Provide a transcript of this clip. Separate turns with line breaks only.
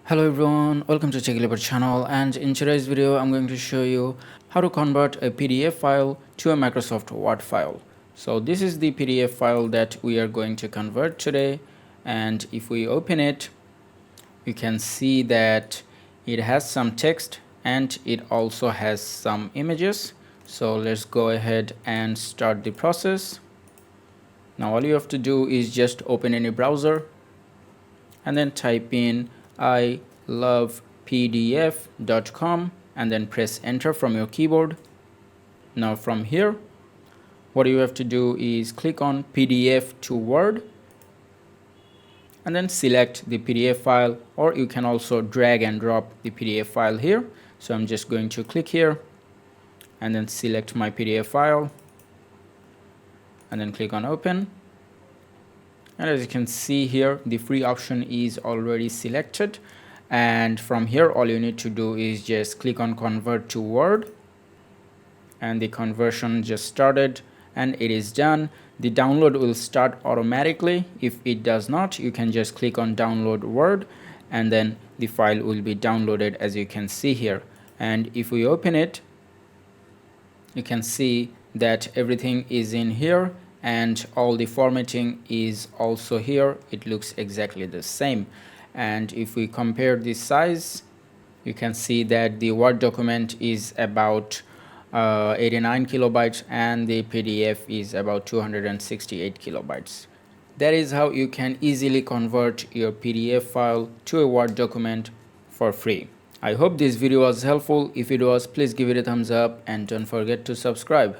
Hello everyone, welcome to TechLeopard channel, and in today's video I'm going to show you how to convert a PDF file to a Microsoft Word file. So this is the PDF file that we are going to convert today, and if we open it you can see that it has some text and it also has some images. So let's go ahead and start the process. Now all you have to do is just open any browser and then type in ilovepdf.com and then press enter from your keyboard. Now from here what you have to do is click on PDF to Word and then select the PDF file, or you can also drag and drop the PDF file here. So I'm just going to click here and then select my PDF file and then click on open. And as you can see here, the free option is already selected, and from here all you need to do is just click on convert to Word, and the conversion just started and it is done. The download will start automatically. If it does not, you can just click on download Word and then the file will be downloaded, as you can see here. And if we open it, you can see that everything is in here and all the formatting is also here. It looks exactly the same. And if we compare the size, you can see that the Word document is about 89 kilobytes and the PDF is about 268 kilobytes. That is how you can easily convert your PDF file to a Word document for free. I hope this video was helpful. If it was, please give it a thumbs up and don't forget to subscribe.